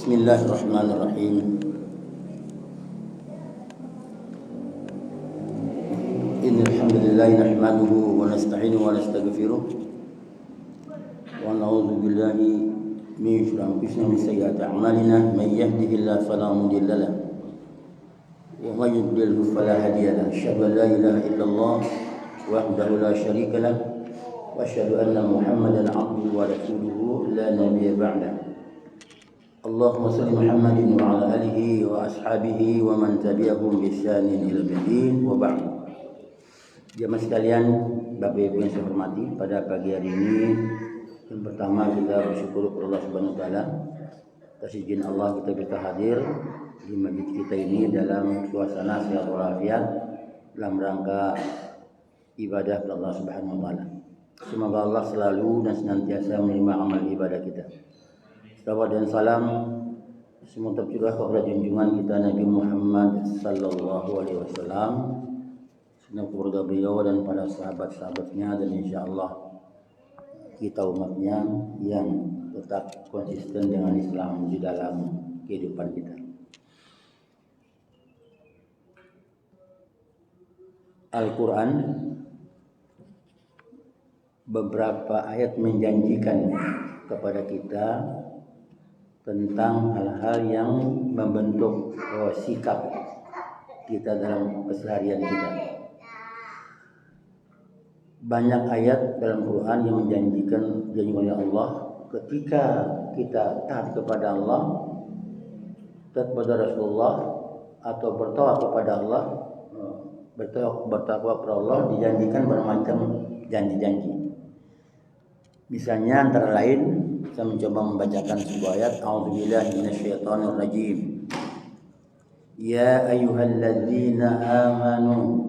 Bismillahirrahmanirrahim. Innal hamdalillah nahmaduhu wa nasta'inuhu wa nastaghfiruh wa na'udzu billahi min shururi anfusina wa min sayyiati a'malina may yahdihillahu fala mudilla lahu wa may yudlil fala hadiya lahu. Asyhadu an la ilaha illallah wahdahu la syarika lahu wa asyhadu anna Muhammadan 'abduhu wa rasuluhu la nabiyya ba'dahu. Allahumma salli Muhammadin wa ala alihi wa ashabihi wa man tabi'ahum bi ihsanin ila yaumil wa ba'd. Jemaah sekalian, Bapak Ibu yang saya hormati, pada pagi hari ini yang pertama kita bersyukur kepada Allah Subhanahu wa taala atas izin Allah kita bisa hadir di masjid kita ini dalam suasana sehat walafiat dalam rangka ibadah kepada Allah Subhanahu wa taala. Semoga Allah selalu dan senantiasa menerima amal ibadah kita. Salawat dan salam semua tercurah kepada junjungan kita Nabi Muhammad sallallahu alaihi wasallam, segenap keluarga beliau dan para sahabat-sahabatnya, dan insyaallah kita umatnya yang tetap konsisten dengan Islam di dalam kehidupan kita. Al-Quran beberapa ayat menjanjikan kepada kita tentang hal-hal yang membentuk sikap kita dalam keseharian kita. Banyak ayat dalam Quran yang menjanjikan oleh Allah ketika kita taat kepada Allah, taat kepada Rasulullah, atau bertawakal kepada Allah, bertakwa kepada Allah, dijanjikan bermacam janji-janji. Misalnya antara lain saya mencoba membacakan sebuah ayat, A'udzubillahi minasyaitonir rajim. Ya ayyuhalladzina amanu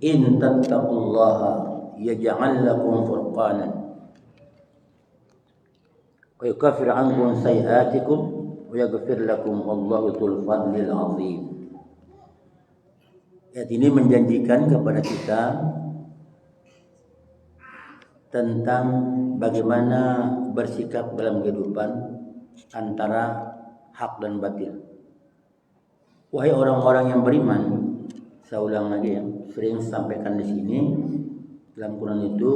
in tattaqullaha yaj'al lakum furqanan wa yukaffir 'ankum sayyi'atikum wa yaghfir lakum wallahu dzul fadlil 'azim. Ayat ini menjanjikan kepada kita tentang bagaimana bersikap dalam kehidupan antara hak dan batil. Wahai orang-orang yang beriman, saya ulang lagi ya, sering sampaikan di sini dalam Quran itu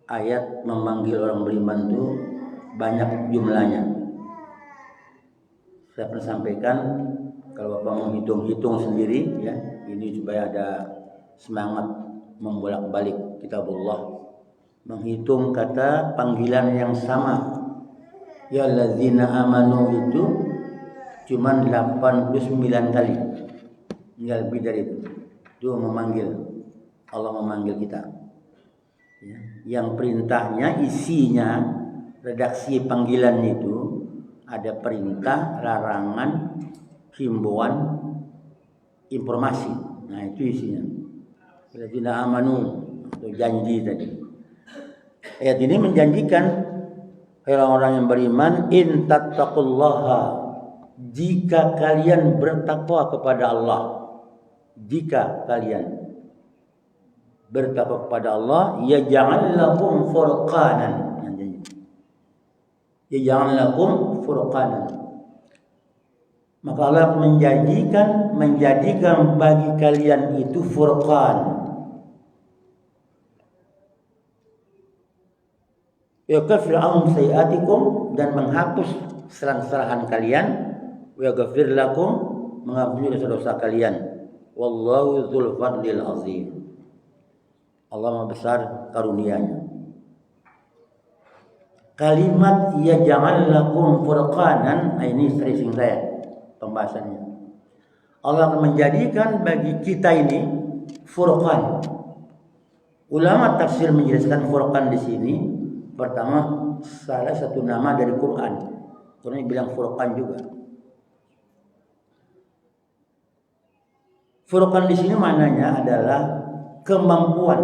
ayat memanggil orang beriman itu banyak jumlahnya. Saya pernah sampaikan, kalau Bapak mau hitung-hitung sendiri ya, ini supaya ada semangat membolak-balik kitabullah, menghitung kata panggilan yang sama. Ya alladzina amanu itu cuman 89 kali, enggak lebih dari itu. Itu memanggil, Allah memanggil kita ya. Yang perintahnya, isinya, redaksi panggilan itu ada perintah, larangan, himbauan, informasi. Nah itu isinya. Alladzina amanu, atau janji tadi. Ayat ini menjanjikan orang-orang yang beriman, in tattaqullaha, jika kalian bertakwa kepada Allah, jika kalian bertakwa kepada Allah, yaj'al lakum furqanan, yaj'al lakum furqanan, maka Allah menjadikan bagi kalian itu furqan. Yukaffir 'ankum sayyi'atikum, dan menghapus kesalahan kalian, wa yaghfir lakum, mengampuni dosa-dosa kalian. Wallahu dzul fadlil azim. Allah Maha besar karunia-Nya. Kalimat yaj'al lakum furqanan, ini stressing saya pembahasannya. Allah akan menjadikan bagi kita ini furqan. Ulama tafsir menjelaskan furqan di sini, pertama salah satu nama dari Quran. Quran bilang furqan juga. Furqan di sini maknanya adalah kemampuan,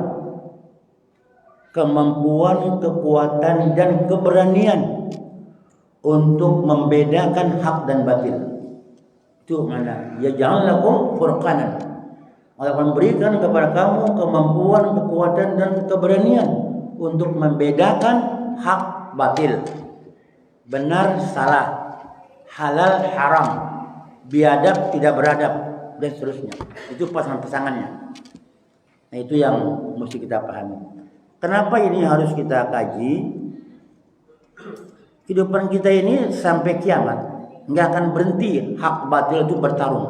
kekuatan dan keberanian untuk membedakan hak dan batil. Itu mana? Ya jangan lakum furqanan. Allah akan berikan kepada kamu kemampuan, kekuatan dan keberanian untuk membedakan hak batil. benar salah, halal haram, biadab tidak beradab, dan seterusnya. Itu pasangan-pasangannya. Nah, itu yang mesti kita pahami. Kenapa ini harus kita kaji? Kehidupan kita ini sampai kiamat nggak akan berhenti hak batil itu bertarung.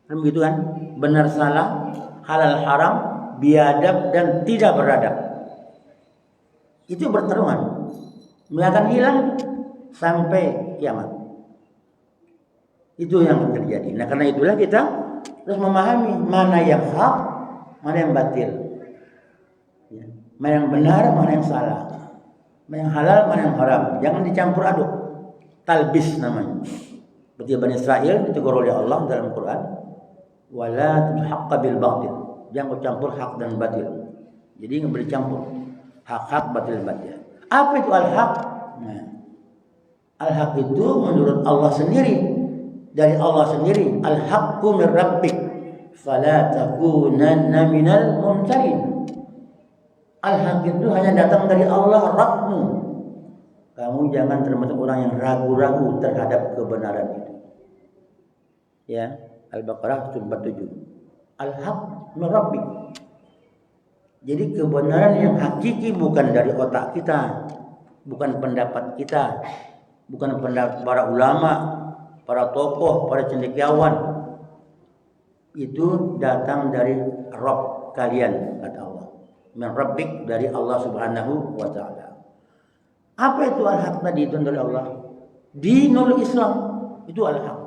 Kan begitu kan? Benar salah, halal haram, biadab dan tidak beradab. Itu bertarungan. Nggak akan hilang sampai kiamat. Itu yang terjadi. Nah, karena itulah kita harus memahami mana yang hak, mana yang batil. Ya. Mana yang benar, mana yang salah. Mana yang halal, mana yang haram. Jangan dicampur aduk. Talbis namanya. Seperti Bani Israel ditegur oleh Allah dalam Quran. Wala tudhaqqa bil batil. Jangan campur hak dan batil. Jadi nggak boleh campur hak-hak batil-batil. Apa itu al-haq? Nah, al-haq itu menurut Allah sendiri, dari Allah sendiri. Al-haqqu min rabbik fala takunanna minal mumtarin. Al-haq itu hanya datang dari Allah Rabbmu. Kamu jangan termasuk orang yang ragu-ragu terhadap kebenaran itu. Ya, Al-Baqarah 47. Al-haq min rabbik. Jadi kebenaran yang hakiki bukan dari otak kita, bukan pendapat kita, bukan pendapat para ulama, para tokoh, para cendekiawan. Itu datang dari Rabb kalian, kata Allah. Min rabbik, dari Allah Subhanahu wa taala. Apa itu al-haq tadi itu dari Allah? Dinul Islam, itu al-haq.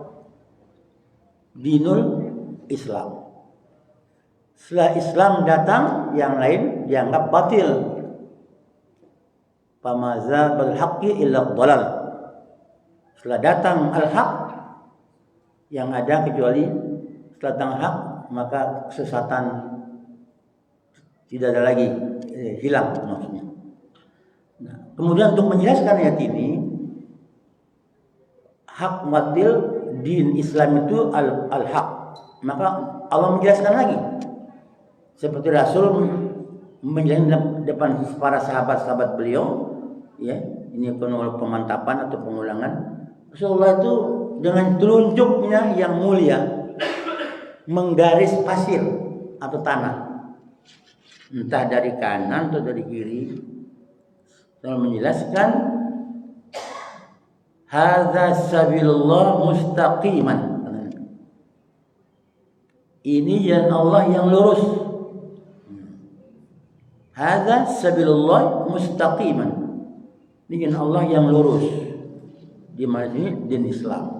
Dinul Islam. Setelah Islam datang, yang lain dianggap batil. Famaza bil haqqi illa dhalal. Setelah datang al-haq, yang ada kecuali setelah datang hak, maka kesesatan tidak ada lagi, hilang maksudnya. Nah, kemudian untuk menjelaskan ayat ini, hak batil din Islam itu al-haq. Maka Allah menjelaskan lagi. Seperti Rasul menjelaskan depan para sahabat-sahabat beliau, ya, ini pemantapan atau pengulangan. Rasulullah itu dengan telunjuknya yang mulia menggaris pasir atau tanah, entah dari kanan atau dari kiri, lalu menjelaskan hadza sabilullah mustaqiman. Ini jalan Allah yang lurus. Hadza sabilullah mustaqiman. Ini jalan Allah yang lurus. Di mana ini din Islam.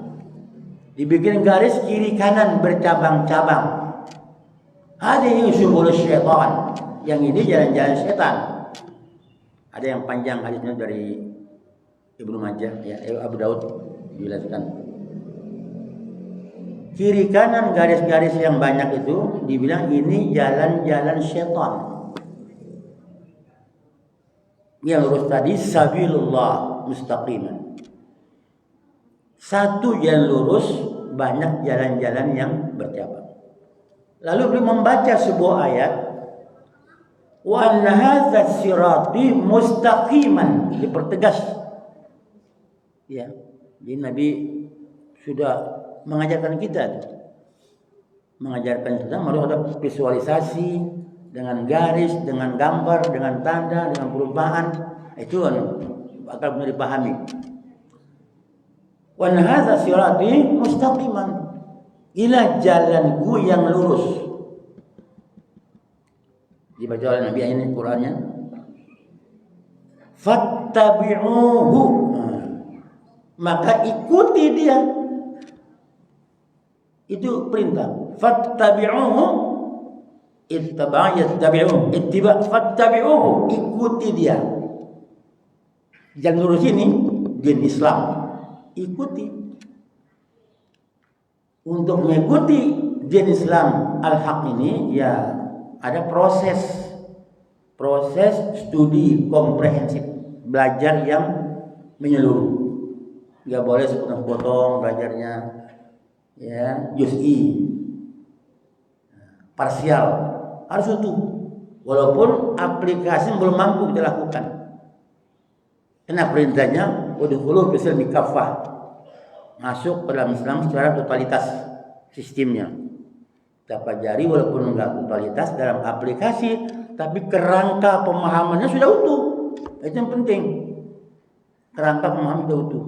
Dibikin garis kiri kanan bercabang-cabang. Hadhihi subul syaitan. Yang ini jalan-jalan setan. Ada yang panjang hadisnya dari Ibnu Majah, ya, Abu Daud dijelaskan. Kiri kanan garis-garis yang banyak itu dibilang ini jalan-jalan setan. Yang lurus tadi sabilullah mustaqiman. Satu jalan lurus, banyak jalan-jalan yang bercabang. Lalu beliau membaca sebuah ayat, wa anna hadzal sirati mustaqiman, dipertegas. Ya, jadi Nabi sudah mengajarkan kita, harus ada visualisasi dengan garis, dengan gambar, dengan tanda, dengan perubahan. Itu akan benar dipahami. Wa anna hadzal sirati mustaqiman, ila jalanku yang lurus. Dibaca oleh Nabi ini Qur'annya. Fattabi'uhu, maka ikuti dia. Itu perintah. Fattabi'uhu, ittaba' yattabi'uhu, ittiba' fattabi'uhu, ikuti dia. Jangan lurus ini din Islam, ikuti. Untuk mengikuti din Islam al-haq ini, ya ada proses studi komprehensif, belajar yang menyeluruh. Nggak boleh sepotong-potong belajarnya, ya, juz'i, parsial, harus utuh. Walaupun aplikasi belum mampu kita lakukan. Karena perintahnya udkhulu fil silmi kaffah. Masuk ke dalam Islam secara totalitas sistemnya. Kita pelajari walaupun enggak totalitas dalam aplikasi, tapi kerangka pemahamannya sudah utuh. Itu yang penting. Kerangka pemahaman sudah utuh.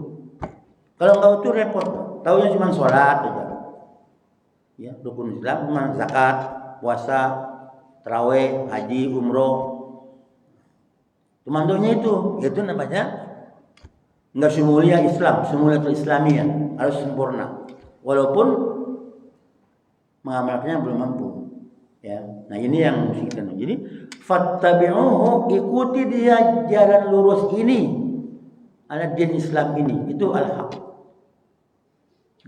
Kalau enggak utuh repot. Taunya cuma sholat aja. Ya, rukun Islam cuma zakat, puasa, tarawih, haji, umroh. Komandonya itu namanya enggak semulia Islam, semulia Islamiyah, harus sempurna. Walaupun mengamalkannya belum mampu. Ya. Nah, ini yang mesti kita tahu. Jadi, fattabi'uhu, ikuti dia jalan lurus ini. Ala din Islam ini, itu al-haq.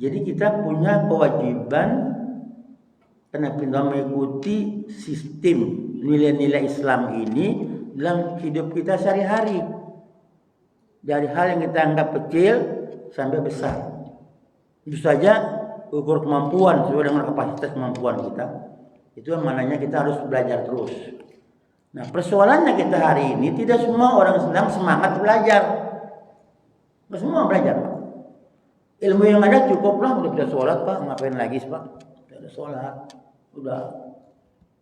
Jadi kita punya kewajiban karena kita mengikuti sistem nilai-nilai Islam ini dalam hidup kita sehari-hari. Dari hal yang kita anggap kecil sampai besar. Itu saja ukur kemampuan sesuai dengan kapasitas kemampuan kita. Itu maknanya kita harus belajar terus. Nah, persoalannya kita hari ini tidak semua orang Islam semangat belajar. Tidak semua belajar. Ilmu yang ada cukuplah, udah bisa sholat Pak, ngapain lagi Pak? Udah ada sholat, udah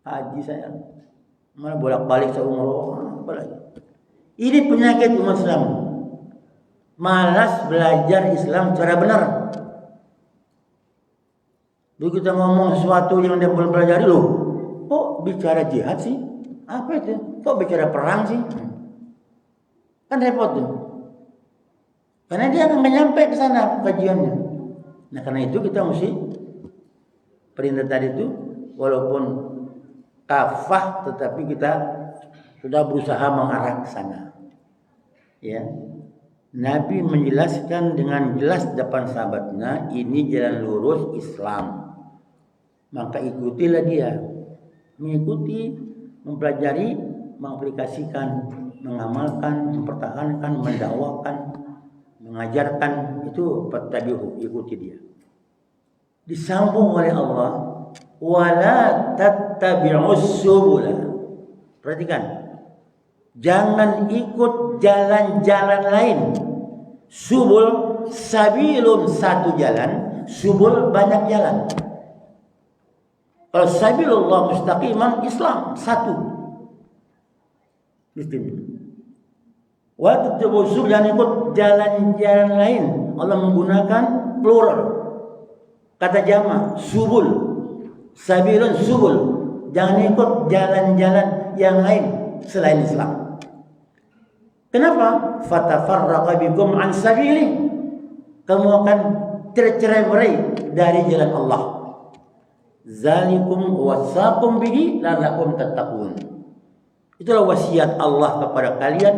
haji saya, malah bolak-balik seumur apa lagi? Ini penyakit umat Islam. Malas belajar Islam secara benar. Dulu kita ngomong sesuatu yang dia belum pelajari loh. Kok bicara jihad sih? Apa itu? Kok bicara perang sih? Kan repot tuh. Karena dia akan nyampe ke sana kajiannya. Nah, karena itu kita mesti perintah tadi itu walaupun kafah tetapi kita sudah berusaha mengarah ke sana. Ya. Nabi menjelaskan dengan jelas depan sahabatnya, ini jalan lurus Islam. Maka ikutilah dia. Mengikuti, mempelajari, mengaplikasikan, mengamalkan, mempertahankan, mendakwakan, mengajarkan, itu fattabi'uhu, ikuti dia. Disambung oleh Allah, wala tattabi'us subula. Perhatikan. Jangan ikut jalan-jalan lain. Subul, sabilun satu jalan, subul banyak jalan. Kalau sabilullah mustaqiman, Islam satu. Wa tattabi'us subul, jangan ikut jalan-jalan lain. Allah menggunakan plural. Kata jamak, subul. Sabilun subul. Jangan ikut jalan-jalan yang lain selain Islam. Kenapa? Fatafarraqa bikum an sabili. Kamu akan tercerai-berai dari jalan Allah. Zalikum wasaqum bihi la'allakum tattaqun. Itulah wasiat Allah kepada kalian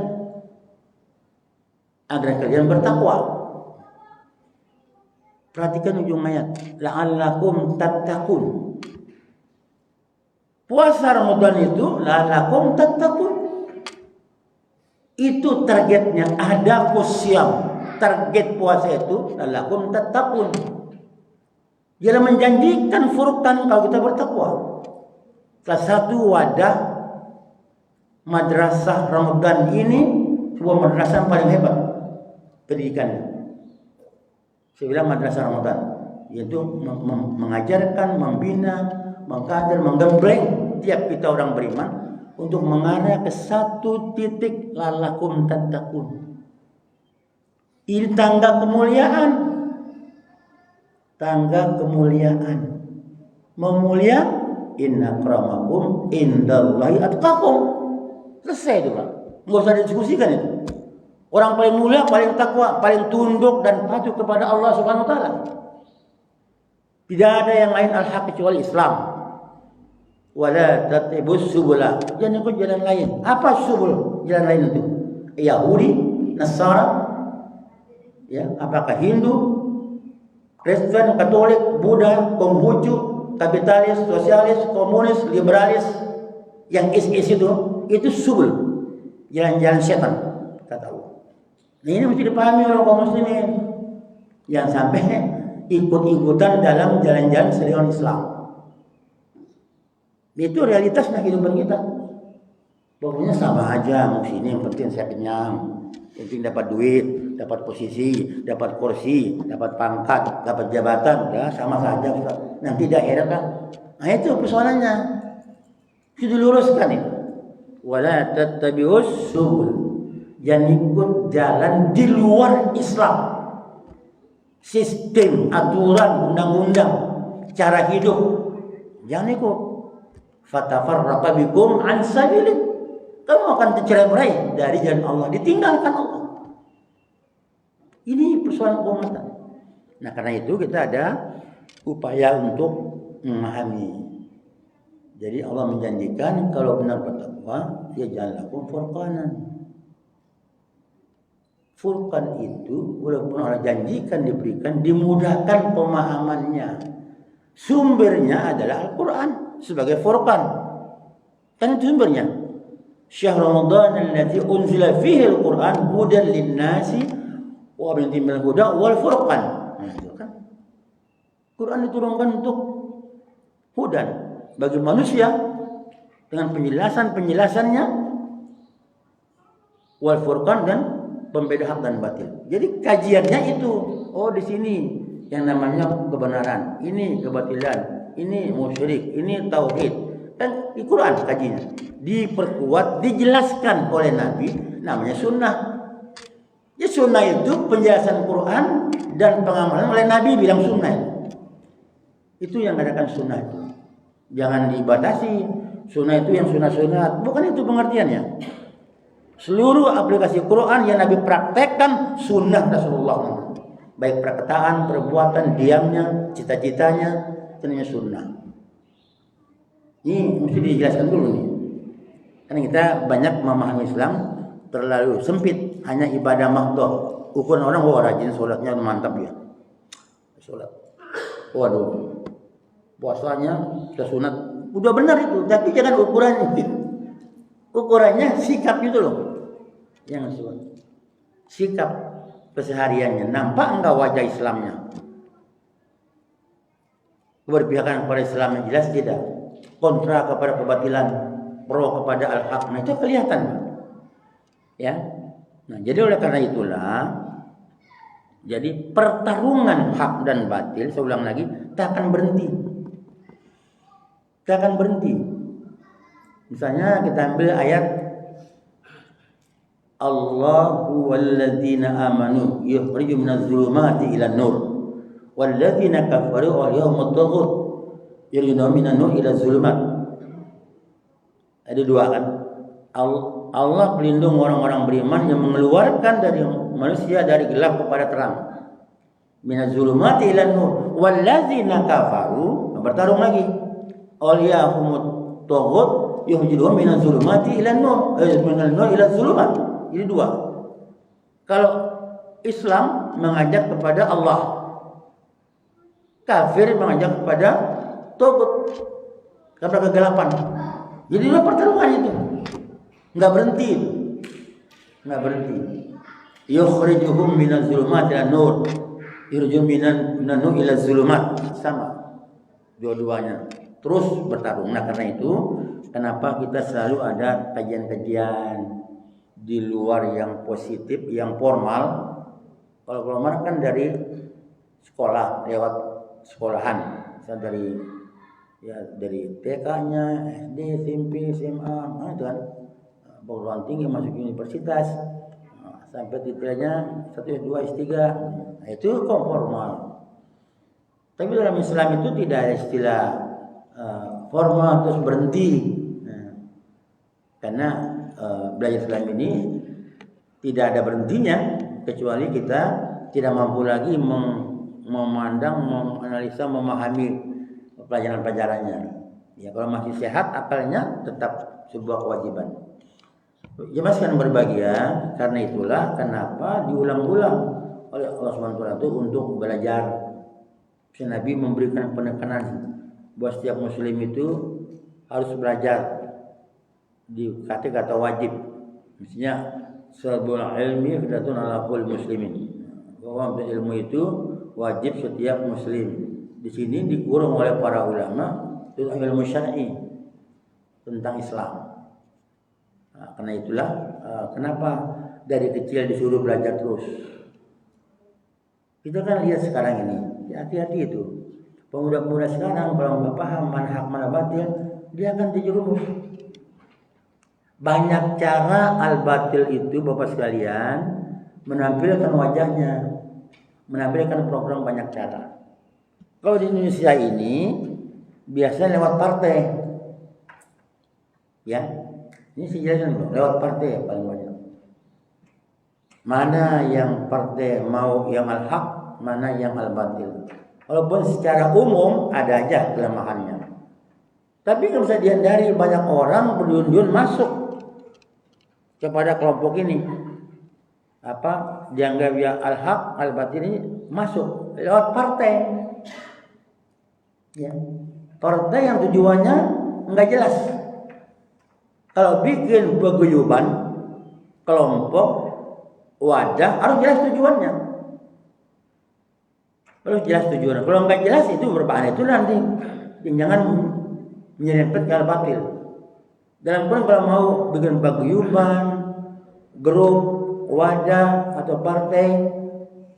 agar kalian bertakwa. Perhatikan ujung ayat, la'allakum tattaqun. Puasa Ramadan itu la'allakum tattaqun. Itu targetnya, ada kusyam. Target puasa itu la'allakum tattaqun. Dia menjanjikan furqan kalau kita bertakwa. Salah satu wadah madrasah Ramadan ini sebuah madrasah yang paling hebat pendidikannya. Saya bilang madrasah Ramadan, yaitu mengajarkan, membina, mengkader, menggembleng tiap kita orang beriman untuk mengarah ke satu titik la'allakum tattaqun. Ini tangga kemuliaan. Tangga kemuliaan. Memulia, inna akramakum indallahi atqakum. Selesai itu Pak. Enggak usah didiskusikan itu. Orang paling mulia, paling takwa, paling tunduk dan patuh kepada Allah Subhanahu wa taala. Tidak ada yang lain al-haq kecuali Islam. Wala tattabi'us subula. Jangan ikut jalan lain. Apa subul? Jalan lain itu. Yahudi, Nasara, ya, apakah Hindu, Kristen, Katolik, Buddha, Konghucu, kapitalis, sosialis, komunis, liberalis, yang is itu subul, jalan-jalan setan, kata Allah. Nah, ini mesti dipahami oleh kaum muslimin. Yang sampai ikut-ikutan dalam jalan-jalan selain Islam. Itu realitasnya kehidupan kita. Pokoknya sama aja, mau sini yang penting saya kenyang. penting dapat duit, dapat posisi, dapat kursi, dapat pangkat, dapat jabatan, ya sama saja Ustaz. Nanti di akhirat kan. Nah itu persoalannya. Itu diluruskan itu. Wala tattabi'us subul. Jangan ikut jalan di luar Islam. Sistem, aturan, undang-undang, cara hidup. Jangan ikut. Fatafarraqa bikum an sabilih. Kamu akan tercerai-berai dari jalan Allah, ditinggalkan Allah. Ini persoalan keumatan. Nah, karena itu kita ada upaya untuk memahami. Jadi Allah menjanjikan kalau benar bertakwa, ya ja'alakum furqanan. Furqan itu walaupun Allah janjikan diberikan, dimudahkan pemahamannya. Sumbernya adalah Al-Quran sebagai furqan. Kan itu sumbernya. Syahr Ramadan alladzi unzila fihi al-Qur'an hudan lin-nasi wa bayyinatin minal huda wal furqan. Nah, itu kan. Quran diturunkan untuk hudan bagi manusia dengan penjelasannya wal furqan dan pembeda hak dan batil. Jadi kajiannya itu, oh di sini yang namanya kebenaran, ini kebatilan, ini musyrik, ini tauhid. Kan di Quran kajinya. Diperkuat, dijelaskan oleh Nabi, namanya sunnah. Ya sunnah itu penjelasan Quran dan pengamalan oleh Nabi bilang sunnah. Itu yang katakan sunnah itu. Jangan dibatasi. Sunnah itu yang sunat-sunat. Bukan itu pengertiannya. Seluruh aplikasi Quran yang Nabi praktekkan sunnah Rasulullah. Baik perkataan, perbuatan, diamnya, cita-citanya, itu namanya sunnah. Ini mesti dijelaskan dulu nih. Karena kita banyak memahami Islam terlalu sempit, hanya ibadah mahdoh. Ukuran orang, rajin sholatnya mantap dia. Sholat. Waduh. Puasanya sudah sunat. Udah benar itu, tapi jangan ukurannya. Ukurannya sikap itu loh. Yang sholat. Sikap kesehariannya. Nampak enggak wajah Islamnya? Keberpihakan kepada Islam yang jelas tidak. Kontra kepada kebatilan, pro kepada al-haq. Nah itu kelihatan. Ya. Nah, jadi oleh karena itulah jadi pertarungan hak dan batil, saya ulang lagi, tak akan berhenti. Tak akan berhenti. Misalnya kita ambil ayat Allahu walladzina amanu yukhrijum minadh dhulumati ilan nur walladzina kafaru awliyahumut taghut yukhrijum minan nur ila dhulumat. Ada dua kan? Allah pelindung orang-orang beriman yang mengeluarkan dari manusia dari gelap kepada terang. Minaz zulumati ilan nur walladzina kafaru, bertarung lagi. Awliyahumut taghut yukhrijum minaz zulumati ilan nur, minal nur ila dhulumat. Ini dua. Kalau Islam mengajak kepada Allah, kafir mengajak kepada taghut, kepada kegelapan. Jadi dua pertarungan itu. Enggak berhenti. Enggak berhenti. Yukhrijuhum minaz zulumati ilan nur, yukhrijuhum minan nur ila zulumat. Sama. Dua-duanya terus bertarung. Nah, karena itu kenapa kita selalu ada kajian-kajian di luar yang positif, yang formal. Kalau formal kan dari sekolah, lewat sekolahan, misalnya dari TK-nya, SD, SMP, SMA, itu kan perguruan tinggi masuk universitas, sampai titelnya 1, 2, S3. Nah, itu formal. Tapi dalam Islam itu tidak ada istilah formal terus berhenti. Nah, karena belajar Islam ini tidak ada berhentinya kecuali kita tidak mampu lagi memandang, menganalisa, memahami pelajaran-pelajarannya. Ya, kalau masih sehat akalnya tetap sebuah kewajiban. Jemaah sekalian berbahagia, karena itulah kenapa diulang-ulang oleh Allah SWT itu untuk belajar. Nabi memberikan penekanan bahwa setiap muslim itu harus belajar. Kata wajib. Misalnya sabul ilmi fidatun ala kulli muslimin. Bahwa ilmu itu wajib setiap muslim. Di sini dikurung oleh para ulama itu ilmu syar'i tentang Islam. Nah, karena itulah kenapa dari kecil disuruh belajar terus. Kita kan lihat sekarang ini, hati-hati itu. Pemuda-pemuda sekarang kalau nggak paham mana hak mana batil, dia akan terjerumus. Banyak cara al-batil itu Bapak sekalian menampilkan wajahnya, menampilkan program banyak cara. Kalau di Indonesia ini biasanya lewat partai, ya. Ini saya jelaskan lewat partai paling banyak. Mana yang partai mau yang al-haq, mana yang al-batil. Walaupun secara umum ada aja kelemahannya. Tapi nggak bisa dihindari, banyak orang berduyun-duyun masuk kepada kelompok ini. Dianggap ya al-haq, al-batil ini masuk lewat partai. Ya. Partai yang tujuannya nggak jelas. Kalau bikin paguyuban kelompok wadah harus jelas tujuannya. Harus jelas tujuannya. Kalau nggak jelas itu berbahaya, itu nanti jangan menyerempet ke al-batil. Dalam Quran kalau mau bikin paguyuban, grup, wadah atau partai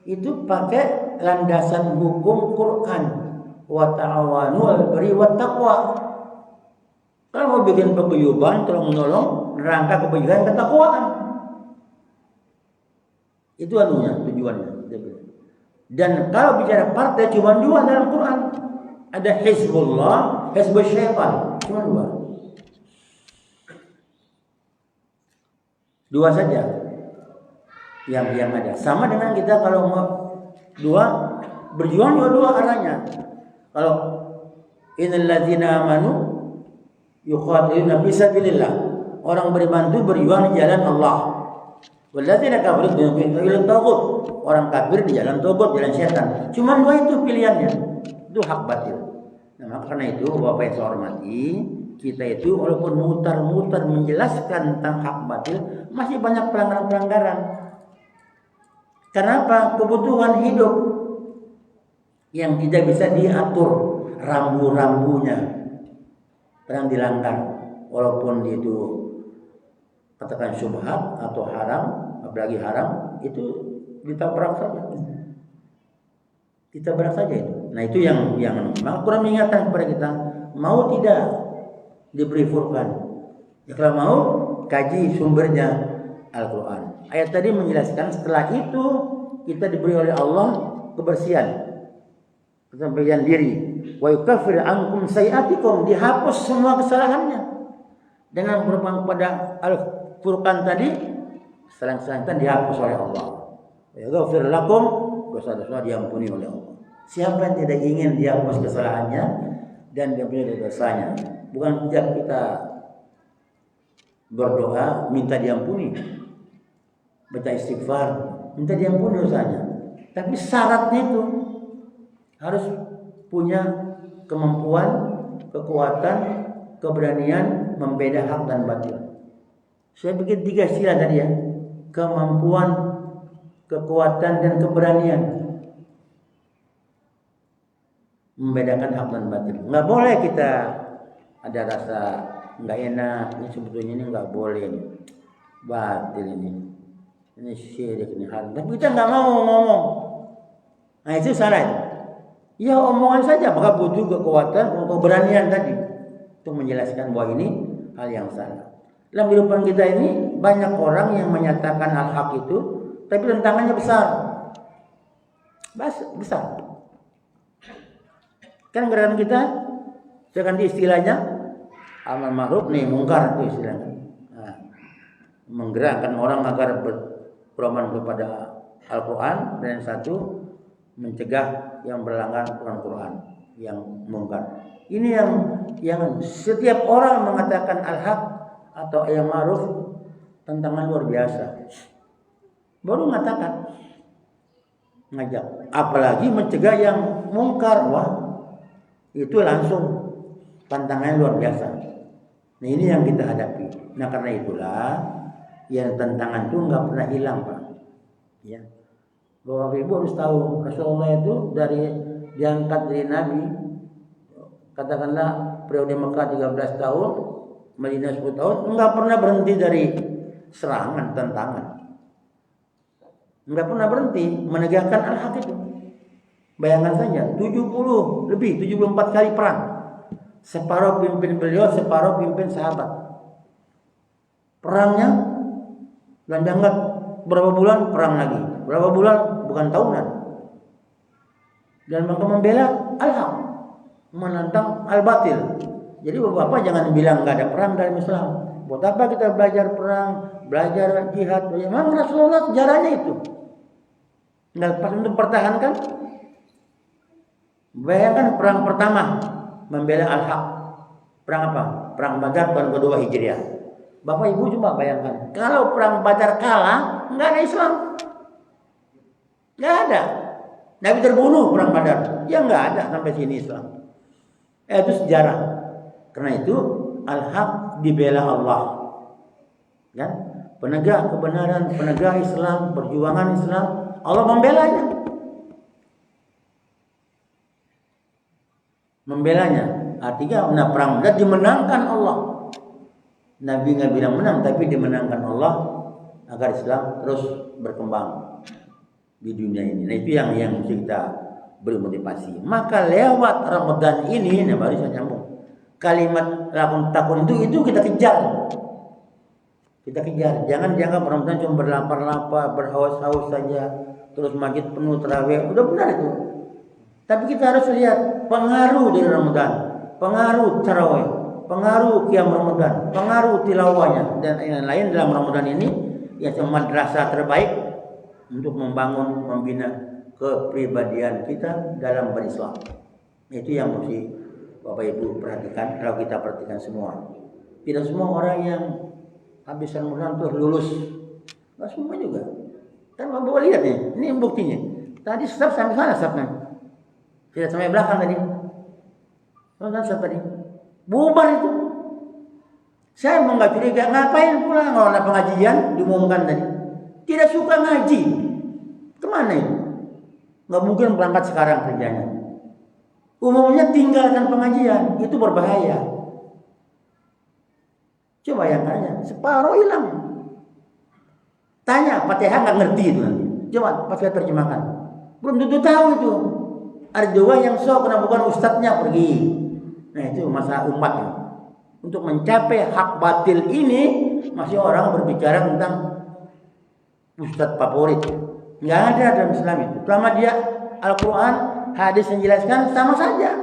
itu pakai landasan hukum Quran. Wa ta'awanu 'alal birri wat taqwa. Kalau mau bikin paguyuban, tolong menolong rangka kebaikan ketakwaan. Itu tujuannya. Dan kalau bicara partai cuma dua dalam Quran. Ada Hizbullah, Hizbul Syaitan, cuma dua. Dua saja yang ada. Sama dengan kita kalau mau dua berjuang dua arahnya. Kalau innal ladzina amanu yuqatiluna fi sabilillah, orang beriman itu berjuang di jalan Allah. Walladzina kafaru fi taghut, orang kafir di jalan taghut, jalan setan. Cuma dua itu pilihannya. Itu hak batil. Nah, karena itu Bapak yang saya hormati, kita itu walaupun mutar-mutar menjelaskan tentang hak batil, masih banyak pelanggaran-pelanggaran. Kenapa? Kebutuhan hidup yang tidak bisa diatur rambu-rambunya sedang dilanggar, walaupun itu katakan syubhat atau haram, apalagi haram, itu ditabrak saja. Ditabrak saja itu. Nah itu yang Al-Quran mengingatkan kepada kita, mau tidak diberi furqan. Ya, kalau mau kaji sumbernya Al-Quran. Ayat tadi menjelaskan setelah itu kita diberi oleh Allah kebersihan, kesampaian diri. Wa yukaffir ankum sayiatikum, dihapus semua kesalahannya. Dengan berpegang kepada Al-Furqan tadi, kesalahan-kesalahan dihapus oleh Allah. Wa yaghfir lakum, dosa-dosa diampuni oleh Allah. Siapa yang tidak ingin dihapus kesalahannya dan diampuni dosanya? Bukan setiap kita berdoa minta diampuni, baca istighfar, minta diampuni dosanya. Tapi syaratnya itu harus punya kemampuan, kekuatan, keberanian membeda hak dan batil. Saya bikin 3 sila tadi ya. Kemampuan, kekuatan dan keberanian membedakan hak dan batil. Nggak boleh kita ada rasa nggak enak, ini sebetulnya ini nggak boleh nih. Batil ini syirik, ini haram. Tapi kita nggak mau ngomong. Nah itu salah itu. Ya omongan saja, maka butuh kekuatan, keberanian tadi untuk menjelaskan bahwa ini hal yang salah. Dalam kehidupan kita ini banyak orang yang menyatakan al-haq itu, tapi tentangannya besar. Besar. Kan gerakan kita, saya ganti istilahnya, amal ma'ruf nih mungkar itu istilahnya. Nah, menggerakkan orang agar beramal kepada Al-Quran, dan yang satu mencegah yang berlanggar Quran yang mungkar. Ini yang setiap orang mengatakan al-haq atau yang ma'ruf, tantangan luar biasa. Baru mengatakan, ngajak, apalagi mencegah yang mungkar, wah itu langsung tantangannya luar biasa. Nah ini yang kita hadapi. Nah karena itulah yang tantangan itu nggak pernah hilang, Pak. Ya. Bahwa ibu harus tahu Rasulullah itu diangkat dari Nabi, katakanlah periode Mekah 13 tahun, Madinah 10 tahun, enggak pernah berhenti dari serangan, tantangan. Nggak pernah berhenti menegakkan al-haq itu. Bayangkan saja, 74 kali perang. Separuh pimpin beliau, separuh pimpin sahabat. Perangnya dan jangan berapa bulan perang lagi. Berapa bulan bukan tahunan. Dan maka membela al-haq, menentang al-batil. Jadi Bapak jangan bilang nggak ada perang dalam Islam. Buat apa kita belajar perang, belajar jihad? Memang Rasulullah sejarahnya itu. Nggak pas untuk pertahankan. Bayangkan perang pertama membela al-haq. Perang apa? Perang Badar tahun kedua Hijriah. Bapak Ibu coba bayangkan, kalau perang Badar kalah, nggak ada Islam. Nggak ada. Nabi terbunuh perang Badar. Ya nggak ada sampai sini Islam. Itu sejarah. Karena itu al-haq dibela Allah. Ya, penegak kebenaran, penegak Islam, perjuangan Islam, Allah membelanya. Membelanya. Artinya perang Badar dimenangkan Allah. Nabi nggak bilang menang, tapi dimenangkan Allah agar Islam terus berkembang di dunia ini. Nah itu yang mesti kita beri motivasi. Maka lewat Ramadan ini, nah baru saya nyambung. Kalimat lakon takun itu kita kejar. Kita kejar. Jangan Ramadan cuma berlapar-lapar, berhaus-haus saja, terus masjid penuh tarawih. Udah benar itu. Tapi kita harus lihat pengaruh dari Ramadan, pengaruh tarawih, pengaruh qiyam Ramadan, pengaruh tilawahnya dan lain-lain dalam Ramadan ini yang madrasah terbaik untuk membangun, membina kepribadian kita dalam berislam. Itu yang mesti Bapak Ibu perhatikan, kalau kita perhatikan semua. Tidak semua orang yang habis Ramadan terus lulus. Nggak semua juga. Kan Bapak lihat nih, ini buktinya. Tadi staf sampai sana stafnya. Tidak sampai belakang tadi. Sampai staf tadi. Bubar itu. Saya mau nggak curiga, ngapain pula nggak ada pengajian diumumkan tadi. Tidak suka ngaji. Kemana itu? Nggak mungkin berangkat sekarang kerjanya. Umumnya tinggalkan pengajian, itu berbahaya. Coba yang tanya, separuh hilang. Tanya, Fatihah nggak ngerti itu nanti. Coba Fatihah terjemahkan. Belum tentu tahu itu. Ada juga yang sok karena bukan ustadznya pergi. Nah itu masalah umat ini. Untuk mencapai hak batil ini, masih orang berbicara tentang ustadz favorit. Nggak ada dalam Islam itu. Selama dia Al-Quran, hadis yang jelaskan sama saja.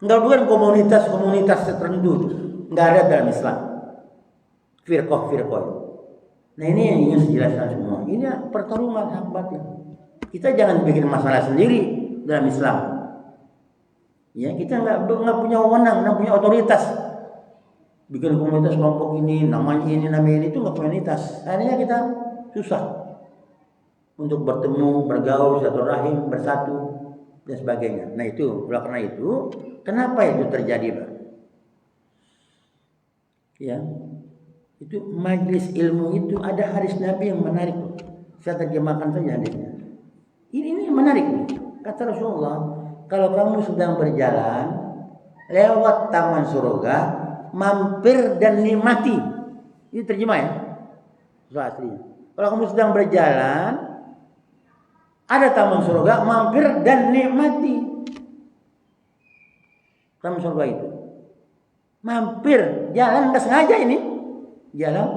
Enggak bukan komunitas tertentu. Enggak ada dalam Islam. Firqah. Nah ini yang ingin saya jelaskan semua. Ini pertarungan hak batil. Kita jangan bikin masalah sendiri dalam Islam. Ya kita nggak punya wewenang, nggak punya otoritas. Bikin komunitas kelompok ini, namanya ini itu nggak punya otoritas. Akhirnya kita susah untuk bertemu, bergaul, silaturahim, bersatu dan sebagainya. Nah itu, karena itu, kenapa itu terjadi, Pak? Ya, itu majlis ilmu itu ada hadis Nabi yang menarik. Saya terjemahkan saja hadisnya. Ini menarik nih. Kata Rasulullah, kalau kamu sedang berjalan lewat taman surga, mampir dan nikmati. Ini terjemah ya, soal aslinya. Kalau kamu sedang berjalan ada taman surga, mampir dan nikmati taman surga itu. Mampir, jalan nggak sengaja ini, jalan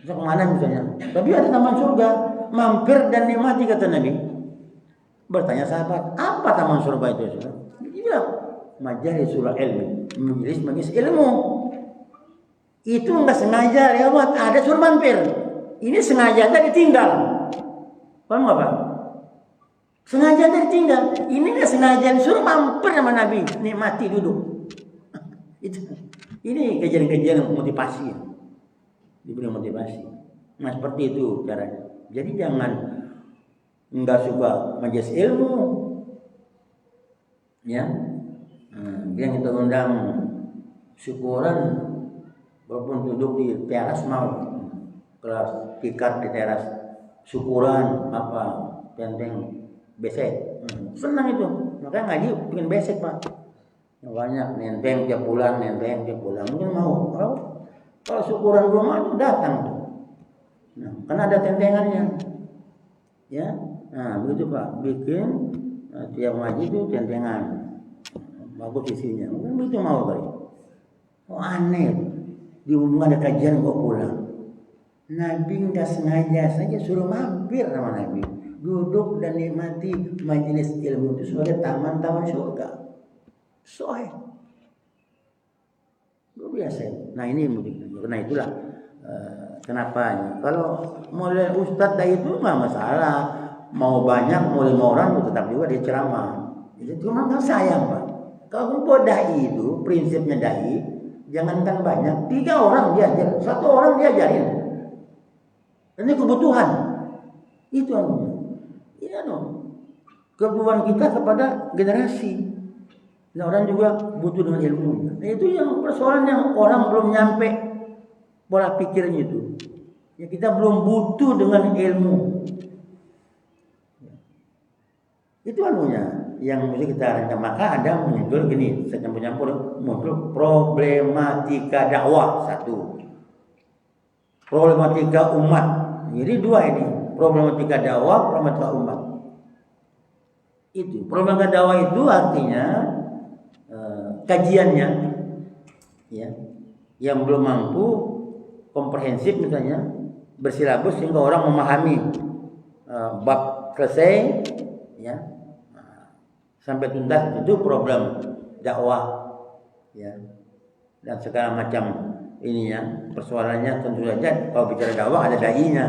bisa kemana misalnya. Tapi ada taman surga, mampir dan nikmati kata Nabi. Bertanya sahabat, apa taman surga itu? Dia bilang, majalisul ilmi, majelis ilmu. Itu nggak sengaja lewat, ada suruh mampir. Ini sengaja tadi tinggal. Paham nggak Pak? Sengaja tadi tinggal. Ini nggak sengaja disuruh mampir sama Nabi, nikmati duduk. Itu. Ini kejadian-kejadian motivasi. Diberi motivasi. Nah seperti itu caranya. Jadi jangan nggak suka majelis ilmu, ya. Yang kita undang syukuran, walaupun duduk di teras mau kelas tikar di teras syukuran apa tenteng besek, senang itu. Makanya ngaji bikin besek Pak. Banyak nenteng tiap bulan, mungkin mau. Kalau syukuran rumah itu datang tuh. Nah, karena ada tentengannya, ya. Nah, begitu Pak, bikin tiap ngaji itu tentengan, bagus isinya. Mungkin begitu mau kali. Oh aneh, di rumah ada kajian kok pulang. Nabi nggak sengaja saja suruh mampir sama Nabi, duduk dan nikmati majelis ilmu itu sebagai taman-taman surga. Soalnya luar biasa. Nah ini karena itulah kenapa kalau mulai ustadz dah itu nggak masalah, mau banyak mau 5 orang itu tetap juga dia ceramah. Itu cuma kan sayang Pak, kalau buat dai itu prinsipnya dai jangankan banyak, 3 orang dia ajar, 1 orang dia ajarin. Ini kebutuhan itu ini kebutuhan kita kepada generasi. Nah, orang juga butuh dengan ilmu. Nah, itu yang persoalan yang orang belum nyampe pola pikirnya itu. Ya, kita belum butuh dengan ilmu. Itu anunya yang mesti kita rancang. Maka ada muncul gini, saya campur-campur muncul problematika dakwah 1. Problematika umat. Jadi 2 ini, problematika dakwah, problematika umat. Itu problematika dakwah itu artinya kajiannya ya yang belum mampu komprehensif misalnya bersilabus sehingga orang memahami bab selesai ya sampai tuntas, itu problem dakwah ya. Dan segala macam ininya persoalannya tentu saja kalau bicara dakwah ada dai-nya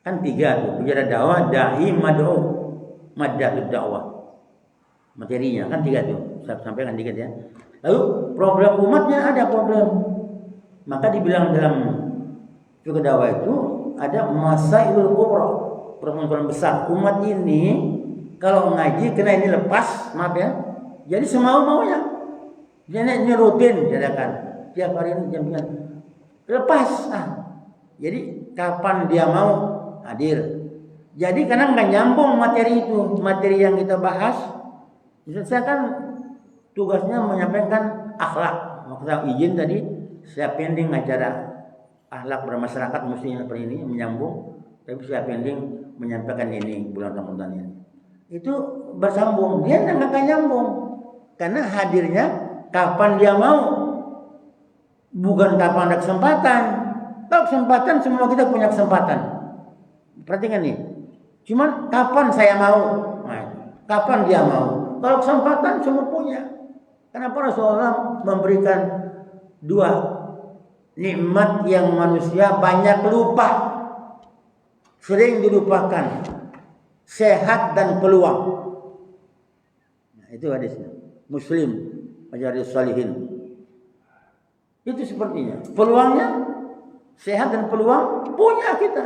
kan 3 tuh, bicara dakwah dai mad'u maddatud dakwah materinya kan 3 tuh. Saya sampaikan dikit ya. Lalu problem umatnya ada problem. Maka dibilang dalam fikih dakwah itu ada masailul kubra, permasalahan besar. Umat ini kalau ngaji kena ini lepas, maaf ya. Jadi semau-maunya. Ini rutin jadikan. Tiap hari ini jam 9. Lepas. Jadi kapan dia mau hadir. Jadi kadang nggak nyambung materi itu, materi yang kita bahas. Saya kan tugasnya menyampaikan akhlak. Maksudnya izin tadi saya pending acara akhlak bermasyarakat mestinya seperti ini menyambung, tapi saya pending menyampaikan ini bulan Ramadan ini. Itu bersambung, dia nggak akan nyambung karena hadirnya kapan dia mau, bukan kapan ada kesempatan. Kalau kesempatan semua kita punya kesempatan. Perhatikan nih, cuman kapan saya mau, kapan dia mau. Kalau kesempatan semua punya. Kenapa Rasulullah memberikan 2 nikmat yang manusia banyak lupa, sering dilupakan, sehat dan peluang. Nah, itu hadisnya. Muslim, Majalis Salihin. Itu sepertinya. Peluangnya, sehat dan peluang punya kita.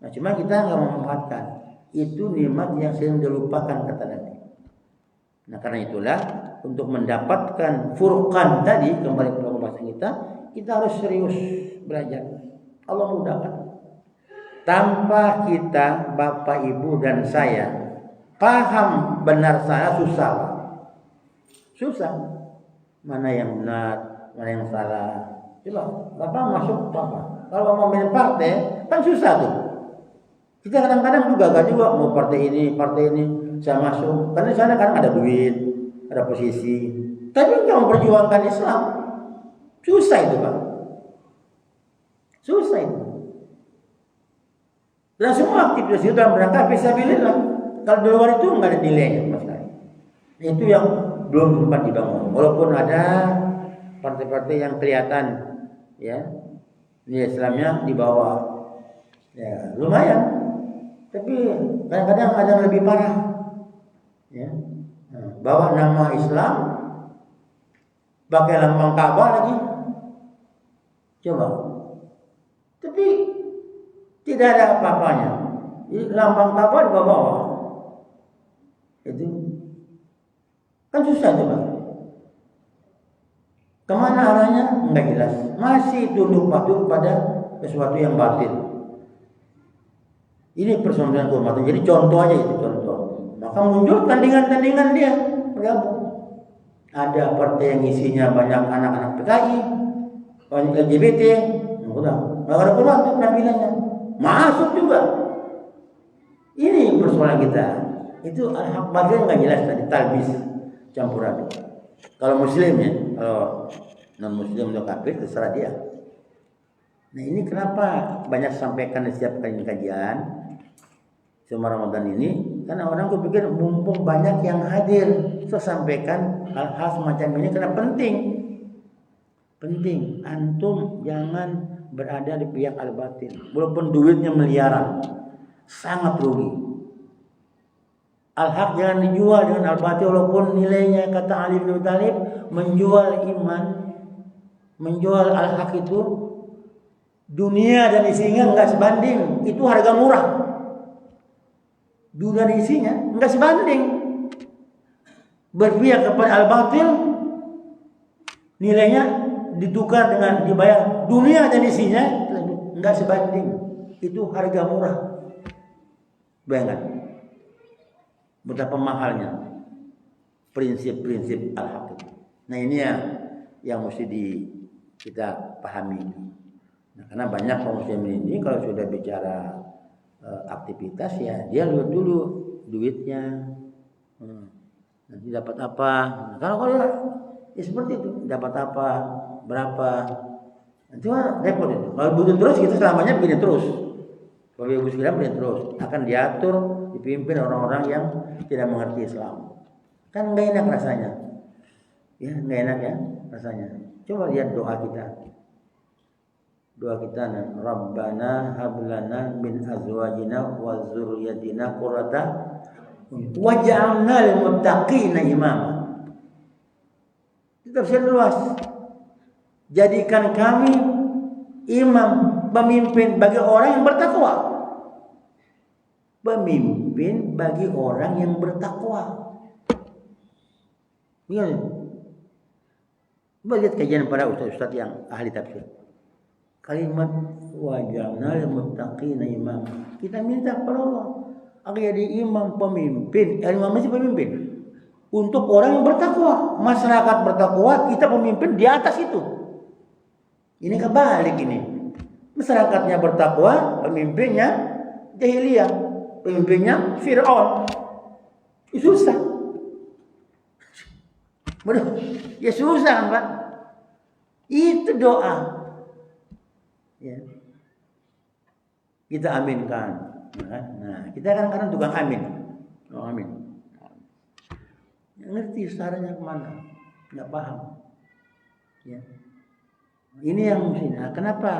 Nah, cuma kita nggak memanfaatkan. Itu nikmat yang sering dilupakan kata Nabi. Nah, karena itulah untuk mendapatkan furqan tadi, kembali ke pembahasan kita harus serius belajar. Allah mudahkan. Tanpa kita, Bapak, Ibu dan saya paham benar salah, susah. Mana yang benar, mana yang salah. Coba Bapak masuk Bapak. Kalau mau main partai kan susah tuh. Kita kadang-kadang juga gak juga mau partai ini saya masuk. Karena di sana kadang ada duit, ada posisi. Tapi kalau memperjuangkan Islam susah itu Pak. Susah itu. Dan semua aktivitas itu dalam rangka fisabilillah. Kalau di luar itu nggak ada nilainya Mas. Itu yang belum sempat dibangun. Walaupun ada partai-partai yang kelihatan ya nilai Islamnya di bawah. Ya, lumayan. Tapi kadang-kadang ada yang lebih parah. Ya. Bawa nama Islam, pakai lambang Ka'bah lagi. Coba. Tapi tidak ada apa-apanya. Lambang Ka'bah di bawah. Itu kan susah coba. Kemana arahnya? Enggak jelas. Masih tunduk patuh pada sesuatu yang batil. Ini persoalan kehormatan. Jadi contoh aja itu contoh. Maka muncul tandingan-tandingan dia bergabung. Ada partai yang isinya banyak anak-anak PKI, banyak LGBT, udah nggak ada Quran tuh penampilannya. Masuk juga. Ini persoalan kita. Itu hak batil nggak jelas tadi, talbis, campur aduk. Kalau muslim ya, kalau non muslim atau kafir terserah dia. Nah ini kenapa banyak sampaikan di setiap kali kajian selama Ramadan ini, karena orang berpikir mumpung banyak yang hadir, saya sampaikan hal-hal semacam ini karena penting. Penting, antum jangan berada di pihak al-batil. Walaupun duitnya miliaran, sangat rugi. Al-haq jangan dijual dengan al-batil, walaupun nilainya kata Ali bin Abi Thalib menjual iman, menjual al-haq itu dunia dan isinya enggak sebanding, itu harga murah. Dunia dan isinya enggak sebanding. Berpihak kepada al-batil nilainya ditukar dengan dibayar dunia dan isinya enggak sebanding, itu harga murah. Bayangkan betapa mahalnya prinsip-prinsip al-haq. Nah ini yang mesti kita pahami. Nah, karena banyak kaum muslimin ini kalau sudah bicara aktivitas ya dia lihat dulu duitnya, nanti dapat apa. Nah, kalau ya seperti itu, dapat apa, berapa, nanti repot itu. Kalau begitu terus kita selamanya begini terus. Kalau Ibu sekalian begini terus akan diatur, dipimpin orang-orang yang tidak mengerti Islam. Kan nggak enak rasanya, ya nggak enak ya rasanya. Coba lihat doa kita. Doa kita, Rabbana hablana min azwajina wa dzurriyyatina qurrata waj'alna lil muttaqina imama. Itu tafsir luas. Jadikan kami imam, pemimpin bagi orang yang bertakwa. Pemimpin bagi orang yang bertakwa. Ingat. Coba lihat kajian para ustaz-ustaz yang ahli tafsir. Kalimat waj'alna lil muttaqina imam. Kita minta kepada Allah agar jadi imam, pemimpin. Imam itu pemimpin untuk orang yang bertakwa. Masyarakat bertakwa, kita pemimpin di atas itu. Ini kebalik ini. Masyarakatnya bertakwa, pemimpinnya jahiliyah, pemimpinnya Fir'aun. Itu susah. Waduh, ya susah kan Pak. Itu doa. Ya. Kita aminkan. Nah, kita kadang-kadang tukang amin. Oh, amin. Ngerti caranya kemana? Nggak paham. Ya. Ini yang mesti. Nah, kenapa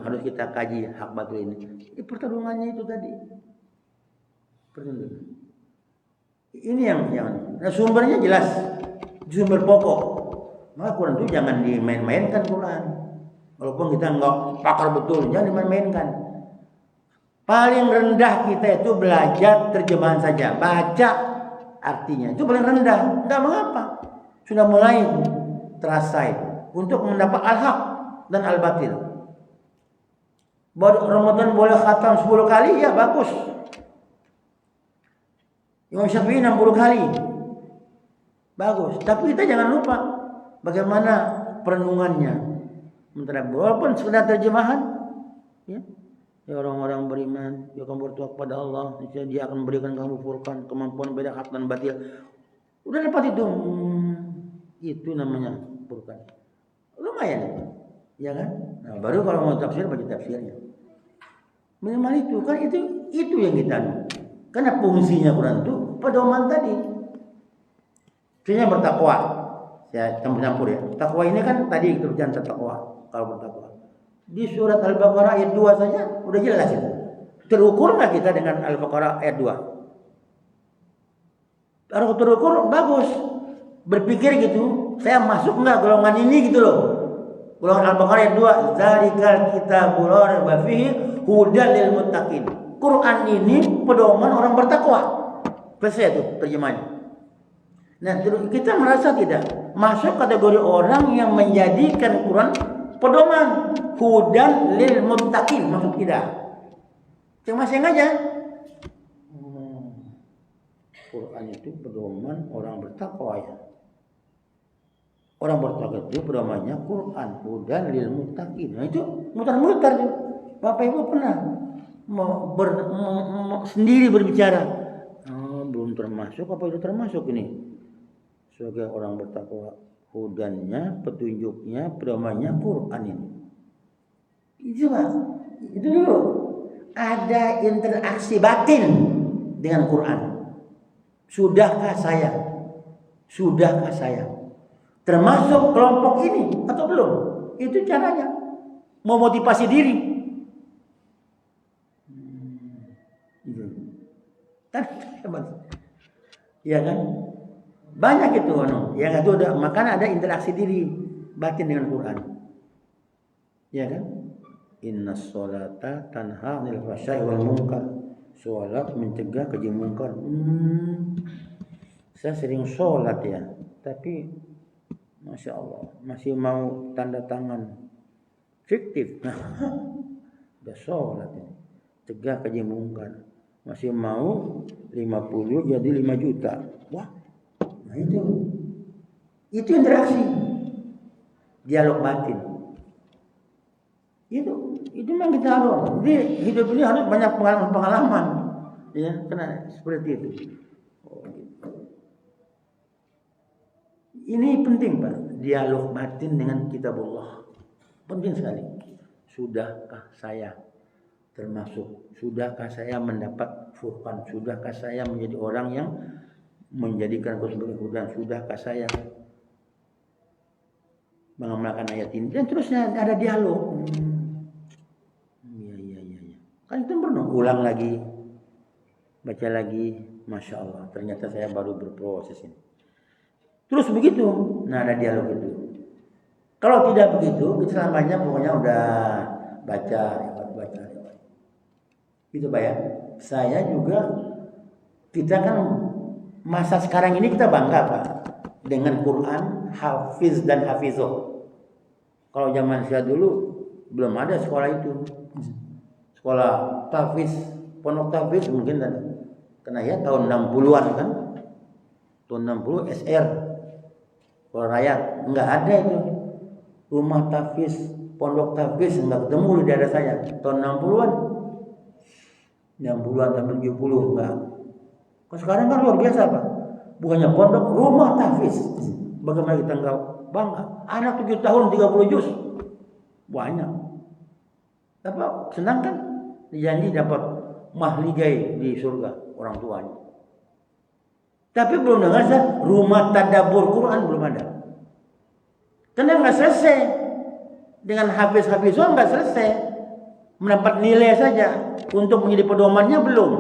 harus kita kaji hak batil ini? Pertarungannya itu tadi. Pertarungan. Ini yang nah, sumbernya jelas, sumber pokok. Maka Quran itu jangan dimain-mainkan Quran. Walaupun kita nggak pakar betul, jangan dimain-mainkan. Paling rendah kita itu belajar terjemahan saja, baca artinya itu paling rendah. Nggak mengapa. Sudah mulai terasa untuk mendapat al-haq dan al-batil. Ramadan boleh khatam 10 kali, ya bagus. Imam Syafi'i 60 kali. Bagus. Tapi kita jangan lupa bagaimana perenungannya. Walaupun sekedar terjemahan, ya orang-orang beriman, dia akan bertakwa kepada Allah, dia akan berikan kamu furqan, kemampuan beda hak dan batil. Udah dapat itu, itu namanya furqan. Lumayan, ya kan? Nah, baru kalau mau tafsir baca tafsirnya. Minimal itu kan itu yang kita. Karena fungsinya Quran itu pedoman tadi. Fungsinya bertakwa. Ya campur-campur ya. Takwa ini kan tadi kerjaan takwa. Kalau bertakwa di surat Al-Baqarah ayat 2 saja udah jelas itu. Terukur nggak kita dengan Al-Baqarah ayat 2? Kalau terukur bagus, berpikir gitu, saya masuk nggak golongan ini gitu loh. Golongan Al-Baqarah ayat 2, zalikal kitabul la raiba fihi hudal lil muttaqin. Quran ini pedoman orang bertakwa. Selesai itu terjemahnya. Nah, kita merasa tidak masuk kategori orang yang menjadikan Quran pedoman hudan lil muttaqin, maksud kita. Masing-masing aja. Quran itu pedoman orang bertakwa ya. Orang bertakwa itu pedomannya Quran, hudan lil muttaqin. Nah itu mutar-mutar. Bapak Ibu pernah sendiri berbicara, belum termasuk apa itu termasuk ini? Sebagai orang bertakwa, hudannya, petunjuknya, pedomannya Quran ini. Itu Pak, itu dulu ada interaksi batin dengan Quran. Sudahkah saya? Sudahkah saya termasuk kelompok ini atau belum? Itu caranya. Memotivasi diri. Kan hebat. Ya kan? Banyak itu yang itu udah makanya ada interaksi diri batin dengan Quran. Ya kan? Innas sholata tanha 'anil fahsya'i wal munkar. Salat mencegah keji mungkar. Saya sering sholat ya, tapi Masya Allah masih mau tanda tangan fiktif. Udah sholat ini, cegah keji mungkar, masih mau 50 jadi 5 juta. Wah, nah itu interaksi, dialog batin. Itu memang kita harus. Jadi hidup ini harus banyak pengalaman, ya, karena seperti itu. Ini penting Pak, dialog batin dengan kitabullah. Penting sekali. Sudahkah saya termasuk? Sudahkah saya mendapat furqan? Sudahkah saya menjadi orang yang menjadikan aku sebagai hudan? Sudahkah saya mengamalkan ayat ini? Dan terusnya ada dialog. Iya. Kan itu pernah ulang lagi, baca lagi. Masya Allah, ternyata saya baru berproses ini. Terus begitu, nah ada dialog itu. Kalau tidak begitu, selamanya pokoknya udah baca. Gitu Pak ya. Saya juga, kita kan masa sekarang ini kita bangga Pak dengan Quran, hafiz dan hafizoh. Kalau zaman saya dulu belum ada sekolah itu. Sekolah tahfiz, pondok tahfiz mungkin karena ya tahun 60-an kan. Tahun 60 SR. Kalau rakyat enggak ada itu. Rumah tahfiz, pondok tahfiz enggak ketemu di daerah saya. Tahun 60-an. 60-an sampai 70 enggak. Kalau sekarang kan luar biasa Pak. Bukannya pondok, rumah tahfiz. Bagaimana kita enggak bangga? Anak 7 tahun 30 juz. Banyak. Tapi senang kan? Dijanji dapat mahligai di surga orang tuanya. Tapi belum dengar rumah tadabbur Quran belum ada. Karena nggak selesai dengan hafiz-hafizah nggak selesai mendapat nilai saja untuk menjadi pedomannya belum.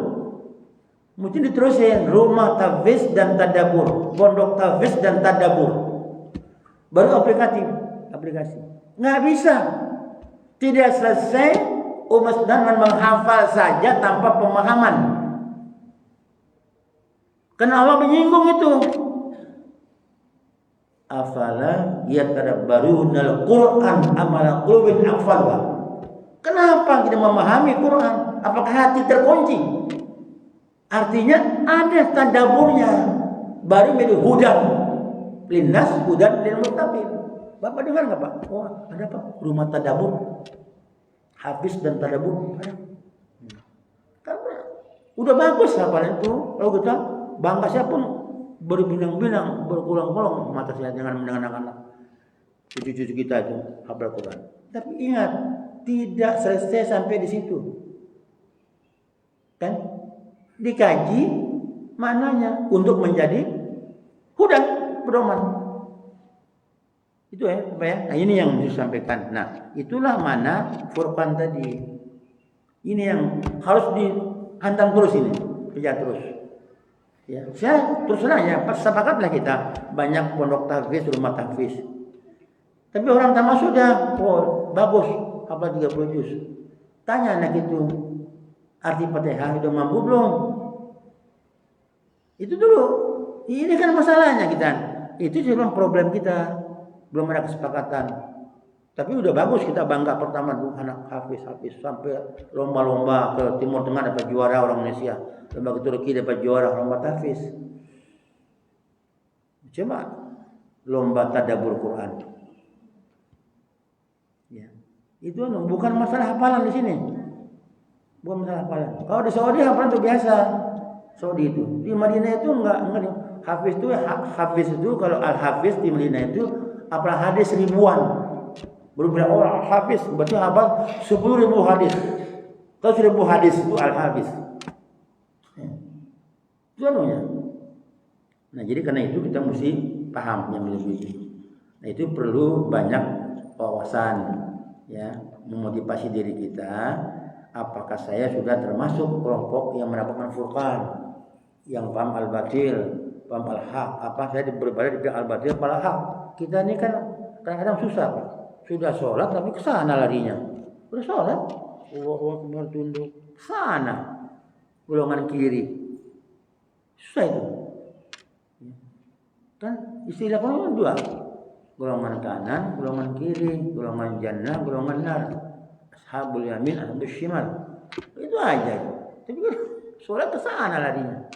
Mesti diterusin rumah tahfiz dan tadabbur, pondok tahfiz dan tadabbur. Baru aplikasi. Nggak bisa. Tidak selesai umat dengan menghafal saja tanpa pemahaman. Karena Allah menyinggung itu. Afala yatadabbarunal Qur'an amala qulubin aqfalha. Kenapa kita memahami Quran? Apakah hati terkunci? Artinya ada tadaburnya. Baru menjadi hudan linnas, hudan lil muttaqin. Bapak dengar enggak Pak? Wah, ada Pak, rumah tadabur. Hafiz dan tadabur. Karena udah bagus hafalan itu. Kalau kita bangga saya pun berbilang-bilang, berkulang-kulang mata saya dengan anak-anak cucu-cucu kita itu hafal Quran. Tapi ingat, tidak selesai sampai di situ. Kan? Dikaji maknanya untuk menjadi hudan, pedoman. Itu ya, Pak ya. Nah, ini yang disampaikan. Nah, itulah mana Furqan tadi. Ini yang harus dihantam terus ini, kejar terus. Ya, saya terus terang ya, sepakatlah kita banyak pondok tahfiz, rumah tahfiz. Tapi orang tamat sudah, oh bagus, hafal 30 juz. Tanya anak itu, arti Fatihah udah mampu belum? Itu dulu. Ini kan masalahnya kita. Itu cuma problem kita. Belum ada kesepakatan. Tapi udah bagus kita bangga pertama anak hafiz sampai lomba-lomba ke Timur Tengah dapat juara orang Indonesia. Lomba ke Turki dapat juara lomba tahfiz. Cuma lomba tadabbur Quran. Ya. Itu bukan masalah hafalan di sini. Bukan masalah hafalan. Kalau di Saudi hafalan itu biasa. Saudi itu. Di Madinah itu enggak. Hafiz itu kalau al-hafiz di Madinah itu hafal hadis ribuan. Baru bilang hafiz berarti hafal 10.000 hadis. Kalau 1.000 hadis itu al-hafiz. Itu anunya. Nah, jadi karena itu kita mesti paham yang lebih. Nah, itu perlu banyak wawasan ya, memotivasi diri kita. Apakah saya sudah termasuk kelompok yang mendapatkan furqan, yang paham al-batil, paham al-haq? Apa saya berada di pihak al-batil pada hak? Kita ini kan kadang-kadang susah, Pak. Sudah sholat tapi ke sana larinya. Sudah sholat, Allahu Akbar tunduk sana, golongan kiri. Susah itu. Kan istilah golongan dua, golongan kanan, golongan kiri, golongan jannah, golongan nar, ashabul yamin, ashabul shimal, itu aja. Tapi kan sholat ke sana larinya,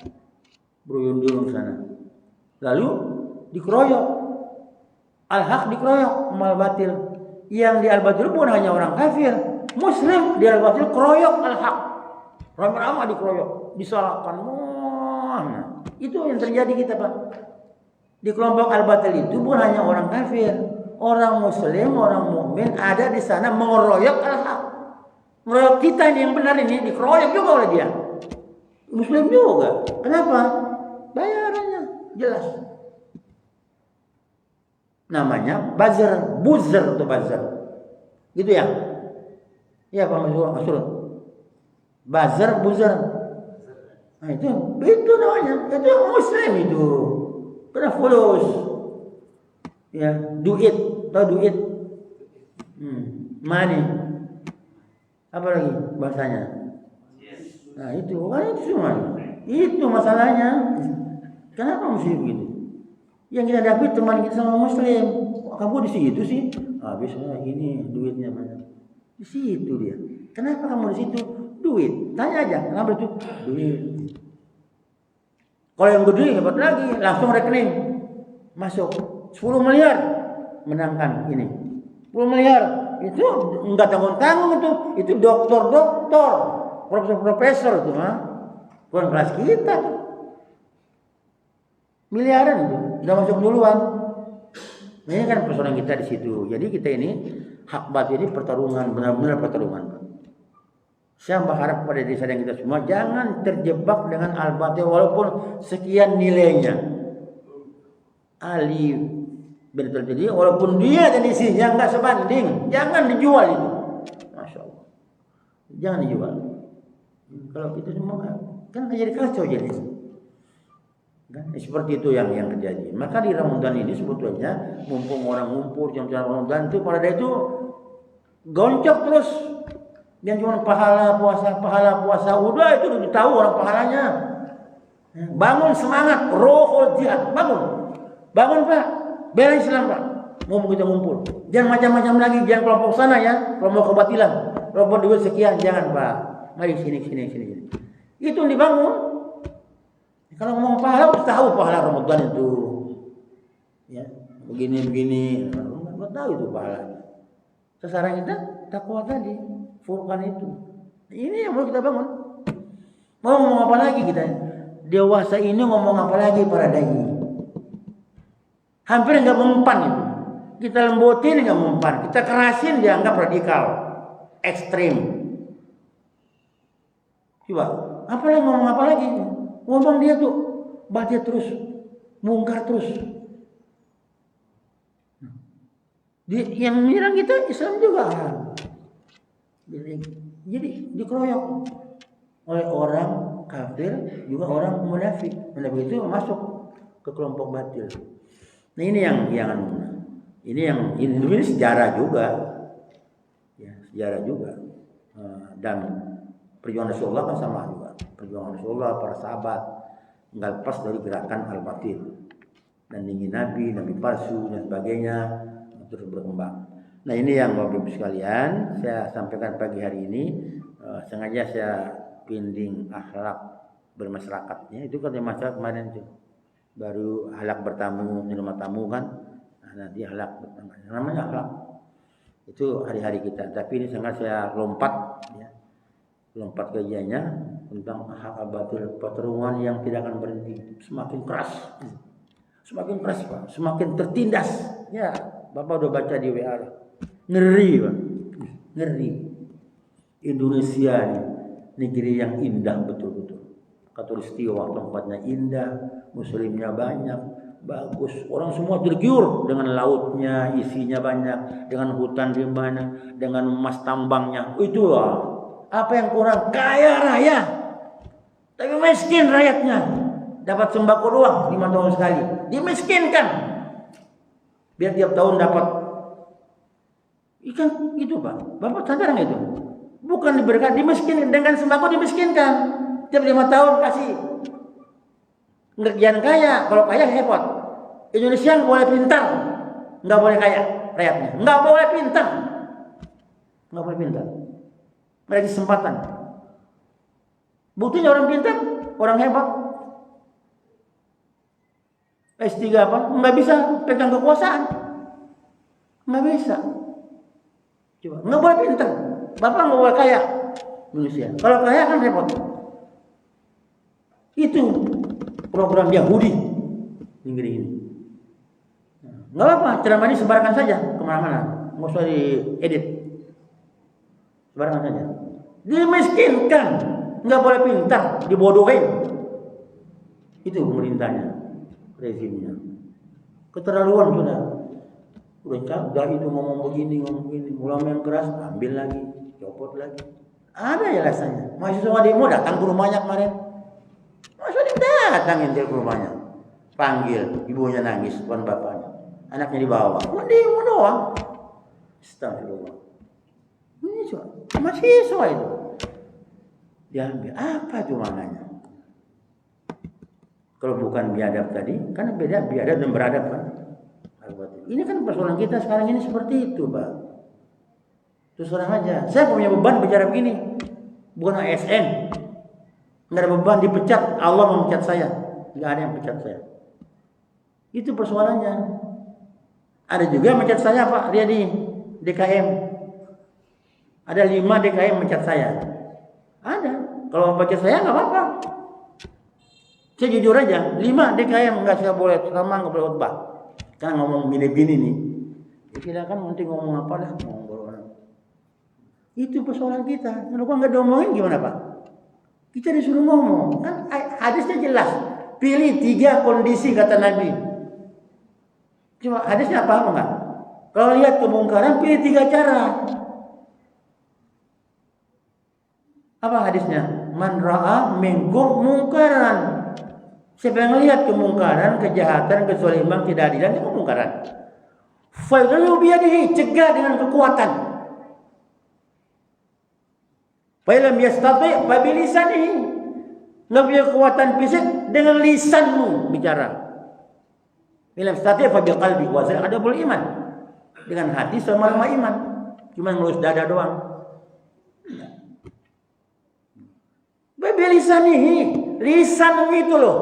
berundung sana, lalu dikeroyok, al-haq dikeroyok, mal batil. Yang di al-batil bukan hanya orang kafir, muslim di al-batil keroyok al-haq, ramai-ramai dikeroyok, disalahkan. Nah, itu yang terjadi kita, Pak. Di kelompok al-batil itu bukan hanya orang kafir, orang muslim, orang mukmin ada di sana mengeroyok al-haq. Ngeroyok kita ini yang benar ini dikeroyok juga oleh dia. Muslim juga. Kenapa? Bayarannya jelas. Namanya buzzer atau buzzer. Gitu ya? Iya Pak Masrur. Buzzer. Nah, itu namanya. Itu muslim itu. Kena fulus, ya, duit, money, apa lagi bahasanya? Nah itu semua, itu masalahnya. Kenapa mesti begitu? Yang kita dapat teman kita sama muslim, kamu di situ sih, habisnya ini duitnya mana? Di situ dia. Kenapa kamu di situ? Duit. Tanya aja, kenapa itu? Duit. Kalau yang gede hebat lagi, langsung rekening masuk 10 miliar menangkan ini. 10 miliar itu enggak tanggung-tanggung itu doktor, profesor itu mah. Bukan kelas kita. Miliaran itu udah masuk duluan. Ini kan persoalan kita di situ. Jadi kita ini hak batil ini pertarungan, benar-benar pertarungan. Saya berharap pada diri saya dan kita semua jangan terjebak dengan al-batil walaupun sekian nilainya. Alif betul jadi walaupun dia dan isinya enggak sebanding, jangan dijual itu. Masya Allah. Jangan dijual. Kalau kita semua kan jadi kacau jadi. Kan seperti itu yang terjadi. Maka di Ramadan ini sebetulnya mumpung orang ngumpul jam-jam Ramadan itu pada itu goncok terus. Yang cuma pahala puasa udah itu udah tahu orang pahalanya. Bangun semangat, rohul jihad, bangun Pak, bela Islam Pak. Mau kita ngumpul, jangan macam-macam lagi, jangan kelompok sana ya, kelompok kebatilan, kelompok duit sekian, jangan Pak. Mari sini. Itu yang dibangun. Kalau ngomong pahala, udah tahu pahala Ramadan itu, ya begini, nggak tahu itu pahalanya. Sasaran kita takwa tadi. Furqan itu. Ini yang mau kita bangun. Mau ngomong apa lagi kita? Dewasa ini ngomong apa lagi para dai? Hampir enggak mempan itu. Kita lembutin enggak mempan. Kita kerasin dianggap radikal, ekstrim. Coba, ngomong apa lagi? Ngomong dia tuh baca terus, mungkar terus. Yang menyerang kita Islam juga. Jadi dikeroyok oleh orang kafir juga orang munafik. Munafik itu masuk ke kelompok batil. Nah ini ini sejarah juga, ya sejarah juga. Dan perjuangan Rasulullah kan sama juga. Perjuangan Rasulullah para sahabat nggak lepas dari gerakan al-batil dan ingin nabi palsu dan sebagainya terus berkembang. Nah ini yang Bapak Ibu sekalian saya sampaikan pagi hari ini. Sengaja saya pinding akhlak bermasyarakatnya. Itu kan masyarakat kemarin itu baru akhlak bertamu di rumah tamu kan. Nah, dia akhlak tetangga. Namanya akhlak. Itu hari-hari kita. Tapi ini sangat saya lompat ya. Lompat kajiannya tentang hak batil, pertarungan yang tidak akan berhenti, semakin keras. Semakin keras, Pak. Semakin tertindas. Ya, Bapak udah baca di WA. Ngeri, Pak. Ngeri. Indonesia nih, negeri yang indah betul-betul. Khatulistiwa tempatnya indah, muslimnya banyak, bagus. Orang semua tergiur dengan lautnya, isinya banyak, dengan hutan rimbanya, dengan emas tambangnya. Itu apa yang kurang? Kaya raya. Tapi miskin rakyatnya. Dapat sembako doang 5 tahun sekali. Dimiskinkan. Biar tiap tahun dapat ikan itu, Pak. Bapak sadar nggak itu? Bukan diberikan, dimiskinkan dengan sembako, dimiskinkan. Tiap 5 tahun kasih. Ngerjaan kaya, kalau kaya hebat. Indonesia nggak boleh pintar, nggak boleh kaya rakyatnya, nggak boleh pintar, nggak boleh pintar. Nggak ada kesempatan. Buktinya orang pintar, orang hebat. S3 apa? Nggak bisa pegang kekuasaan, nggak bisa. Coba, nggak boleh pintar. Bapak nggak boleh kaya Indonesia. Kalau kaya kan repot. Itu program Yahudi negeri ini. Nggak apa-apa, ceramah ini sebarkan saja kemana-mana, nggak usah diedit, sebarkan saja. Dimiskinkan, nggak boleh pintar, dibodohin. Itu pemerintahnya, rezimnya. Keterlaluan sudah. Udah itu ngomong begini, ulama yang keras, ambil lagi, copot lagi. Ada ya rasanya. Mahasiswa demo datang ke rumahnya kemarin. Mahasiswa datang intil ke rumahnya. Panggil, ibunya nangis, bukan bapaknya. Anaknya dibawa. Demo doang. Astagfirullah. Ini mahasiswa itu. Diambil. Apa itu maknanya? Kalau bukan biadab tadi, kan beda biadab dan beradab kan. Ini kan persoalan kita sekarang ini seperti itu, Pak. Terus terang aja, saya punya beban bicara begini, bukan ASN. Nggak ada beban, dipecat, Allah memecat saya. Nggak ada yang pecat saya. Itu persoalannya. Ada juga yang mecat saya, Pak, dia di DKM. Ada 5 DKM mecat saya. Ada. Kalau mecat saya nggak apa-apa. Saya jujur aja, 5 DKM nggak saya boleh ceramah, nggak boleh khotbah. Kan ngomong bini-bini nih. Kita kan nanti ngomong apa dah, ngomong orang. Itu persoalan kita. Kalau nggak diomongin gimana, Pak? Kita disuruh ngomong. Kan hadisnya jelas. Pilih 3 kondisi kata Nabi. Cuma hadisnya apa enggak? Kalau lihat kemungkaran, pilih 3 cara. Apa hadisnya? Man ra'a minkum mungkaran. Siapa yang lihat kemungkaran, kejahatan, kezaliman, ketidakadilan, itu kemungkaran. Fa'idhu biyadihi, cegah dengan kekuatan. Fa'ilam yastati' fa bilisanihi. Enggak punya kekuatan fisik, dengan lisanmu bicara. Fa'ilam yastati' fa biqalbi wa zalika adabul iman. Dengan hati sama iman. Cuma ngelus dada doang. Babilisanihi, lisanmu itu loh.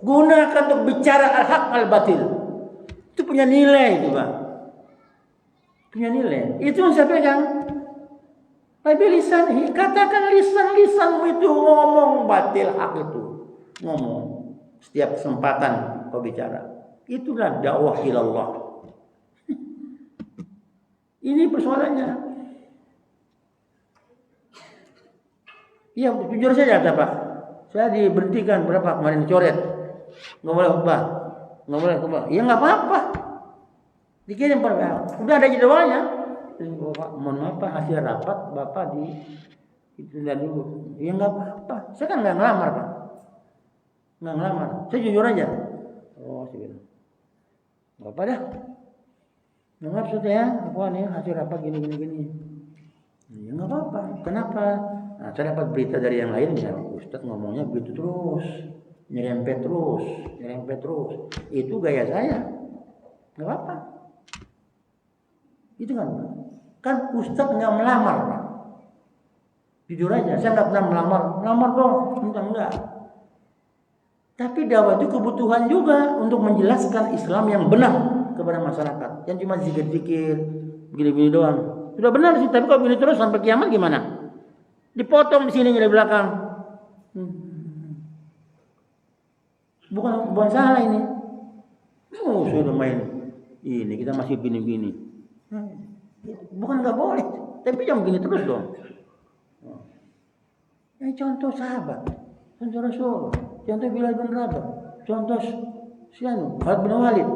Gunakan untuk bicara al-haq al-batil. Itu punya nilai itu, Pak. Punya nilai. Itu yang saya pegang. Babilisanihi, katakan lisanmu itu ngomong batil hak itu. Ngomong. Setiap kesempatan kau bicara. Itulah dakwah ilallah. Ini persoalannya. Iya, jujur saja Pak. Saya diberhentikan berapa kemarin coret. Nggak boleh khutbah. Nggak boleh khutbah. Ya nggak apa-apa. Dikirim udah ada jadwalnya. Bapak, mohon maaf Pak, hasil rapat Bapak ditunda dulu. Ya nggak apa-apa. Saya kan nggak ngelamar Pak. Nggak ngelamar. Saya jujur aja. Oh, saya bilang. Nggak apa dah. Nggak maksud ya. Apa nih hasil rapat gini. Ya nggak apa-apa. Kenapa? Nah, saya dapat berita dari yang lain ya, Ustadz ngomongnya begitu terus, nyerempet terus. Itu gaya saya, nggak apa-apa. Itu kan Ustadz nggak melamar, Pak. Jujur aja, saya nggak pernah melamar kok, enggak. Tapi dakwah itu kebutuhan juga untuk menjelaskan Islam yang benar kepada masyarakat. Yang cuma zikir-zikir, begini-begini doang. Sudah benar sih, tapi kalau begini terus sampai kiamat gimana? Dipotong di sini dari belakang. Bukan salah ini. Oh, sudah main ini, kita masih gini-gini. Bukan nggak boleh, tapi jangan begini terus dong. Contoh sahabat, contoh Rasul, contoh Bilal bin Rabah, contoh Khalid bin Walid.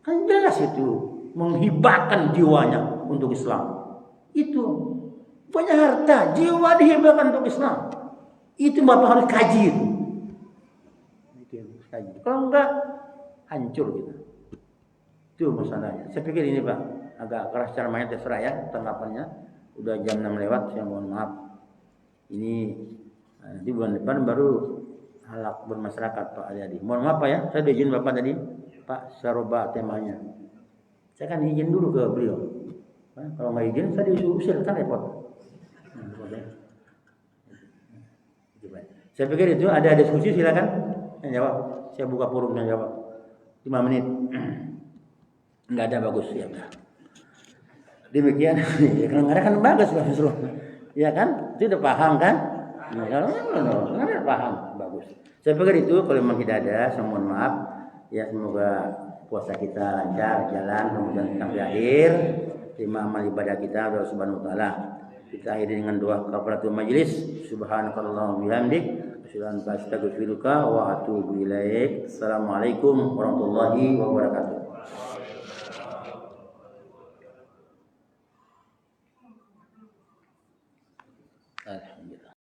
Kan jelas itu menghibahkan jiwanya untuk Islam. Itu punya harta, jiwa dihibahkan untuk Islam. Itu Bapak harus kaji itu. Kaji. Kalau enggak hancur gitu. Itu masalahnya. Saya pikir ini Pak agak keras caranya, terserah ya tanggapannya. Udah jam 6 lewat, saya mohon maaf. Ini nanti bulan depan baru halak bermasyarakat Pak Adi. Mohon maaf Pak ya, saya izin Bapak tadi Pak Saroba temanya. Saya kan izin dulu ke beliau. Kalau nggak izin saya diusir kan repot. Saya pikir itu ada diskusi, silakan yang jawab. Saya buka forum yang jawab 5 menit. Nggak ada bagus ya. Demikian. Kalau nggak ada kan bagus Pak. Ya kan? Itu udah paham kan? Nah, kalau nggak ada paham bagus. Saya pikir itu kalau memang tidak ada, saya mohon maaf. Ya semoga puasa kita lancar jalan kemudian sampai akhir. Terima amal ibadah kita Allah Subhanahu wa taala. Kita akhiri dengan doa kafaratul majelis. Subhanakallahumma bihamdik asyhadu an la ilaha illa anta astaghfiruka wa atubu ilaik. Assalamualaikum warahmatullahi wabarakatuh.